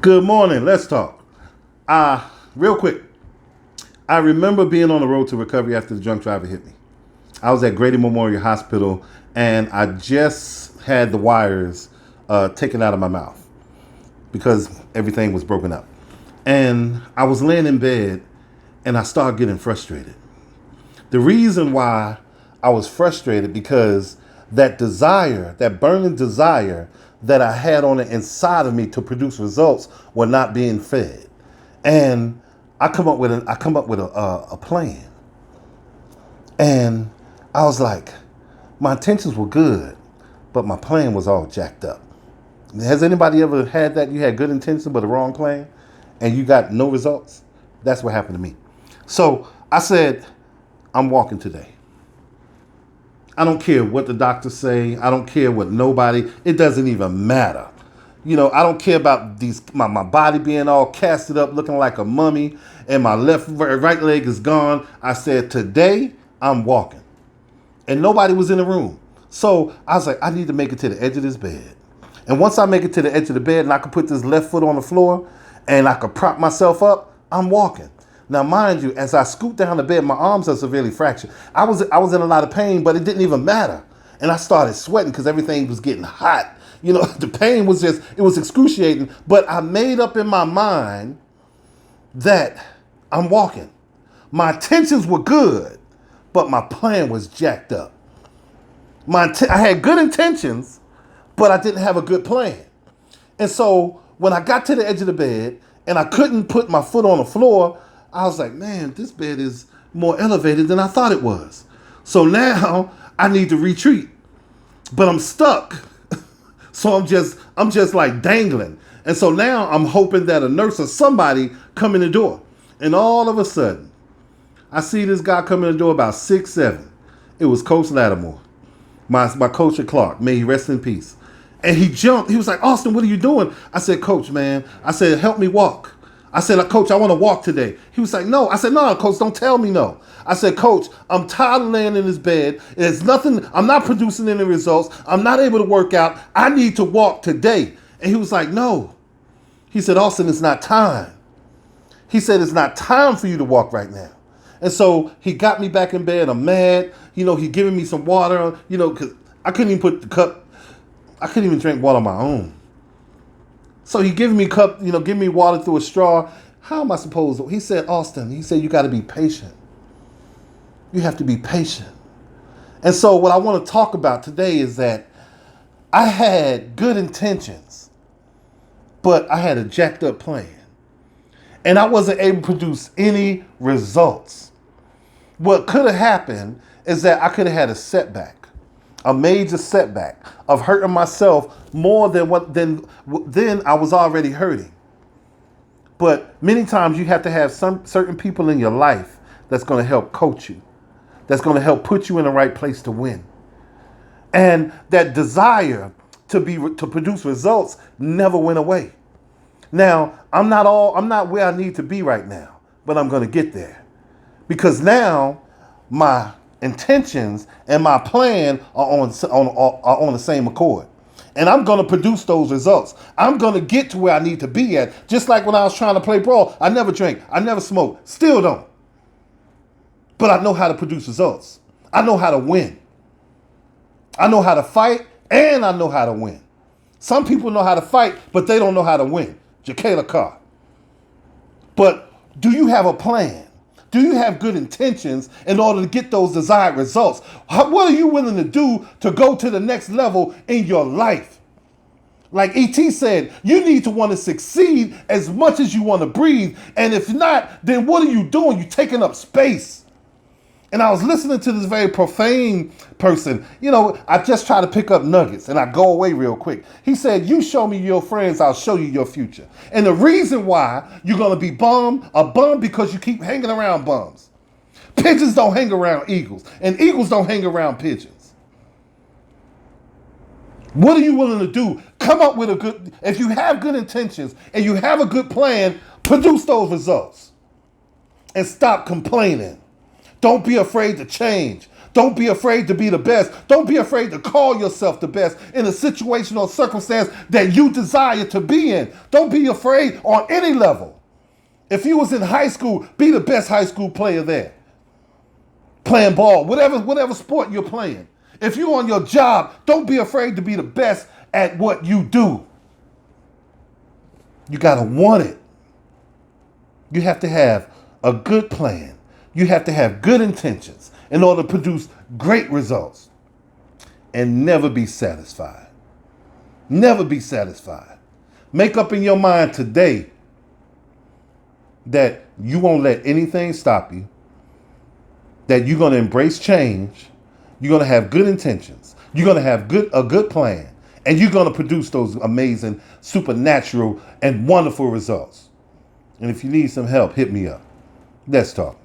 Good morning. Let's talk. Real quick. I remember being on the road to recovery after the drunk driver hit me. I was at Grady Memorial Hospital, and I just had the wires taken out of my mouth because everything was broken up. And I was laying in bed, and I started getting frustrated. The reason why I was frustrated because that desire, that burning desire that I had on the inside of me to produce results were not being fed. And I come up with a plan. And I was like, my intentions were good, but my plan was all jacked up. Has anybody ever had that? You had good intentions but a wrong plan and you got no results? That's what happened to me. So I said, I'm walking today. I don't care what the doctors say. I don't care what nobody. It doesn't even matter. I don't care about my body being all casted up, looking like a mummy, and my right leg is gone. I said, today I'm walking. And nobody was in the room. So I was like, I need to make it to the edge of this bed. And once I make it to the edge of the bed and I could put this left foot on the floor and I could prop myself up, I'm walking. Now, mind you, as I scoot down the bed, my arms are severely fractured. I was in a lot of pain, but it didn't even matter. And I started sweating because everything was getting hot. The pain was it was excruciating. But I made up in my mind that I'm walking. My intentions were good, but my plan was jacked up. I had good intentions, but I didn't have a good plan. And so when I got to the edge of the bed and I couldn't put my foot on the floor, I was like, man, this bed is more elevated than I thought it was. So now I need to retreat, but I'm stuck. So I'm just like dangling. And so now I'm hoping that a nurse or somebody come in the door. And all of a sudden, I see this guy come in the door about 6'7". It was Coach Lattimore, my coach at Clark. May he rest in peace. And he jumped. He was like, Alston, what are you doing? I said, Coach, man. I said, help me walk. I said, Coach, I want to walk today. He was like, no. I said, no, Coach, don't tell me no. I said, Coach, I'm tired of laying in this bed. There's nothing. I'm not producing any results. I'm not able to work out. I need to walk today. And he was like, no. He said, Alston, it's not time. He said, it's not time for you to walk right now. And so he got me back in bed. I'm mad. He giving me some water, because I couldn't even put the cup. I couldn't even drink water on my own. So he giving me cup, giving me water through a straw. How am I supposed to? He said, Alston, you got to be patient. You have to be patient. And so what I want to talk about today is that I had good intentions, but I had a jacked up plan. And I wasn't able to produce any results. What could have happened is that I could have had a major setback of hurting myself more than I was already hurting. But many times you have to have some certain people in your life that's going to help coach you, that's going to help put you in the right place to win. And that desire to produce results never went away. Now, I'm not where I need to be right now, but I'm going to get there. Because now my intentions and my plan are on the same accord. And I'm going to produce those results. I'm going to get to where I need to be at. Just like when I was trying to play ball, I never drank, I never smoked, still don't. But I know how to produce results. I know how to win. I know how to fight, and I know how to win. Some people know how to fight, but they don't know how to win. Jacayla Carr. But do you have a plan? Do you have good intentions in order to get those desired results? What are you willing to do to go to the next level in your life? Like E.T. said, you need to want to succeed as much as you want to breathe. And if not, then what are you doing? You're taking up space. And I was listening to this very profane person. I just try to pick up nuggets and I go away real quick. He said, you show me your friends, I'll show you your future. And the reason why you're going to be a bum because you keep hanging around bums. Pigeons don't hang around eagles, and eagles don't hang around pigeons. What are you willing to do? Come up with if you have good intentions and you have a good plan, produce those results. And stop complaining. Don't be afraid to change. Don't be afraid to be the best. Don't be afraid to call yourself the best in a situation or circumstance that you desire to be in. Don't be afraid on any level. If you was in high school, be the best high school player there. Playing ball, whatever sport you're playing. If you're on your job, don't be afraid to be the best at what you do. You got to want it. You have to have a good plan. You have to have good intentions in order to produce great results. And never be satisfied. Never be satisfied. Make up in your mind today that you won't let anything stop you, that you're going to embrace change, you're going to have good intentions, you're going to have a good plan, and you're going to produce those amazing, supernatural, and wonderful results. And if you need some help, hit me up. Let's talk.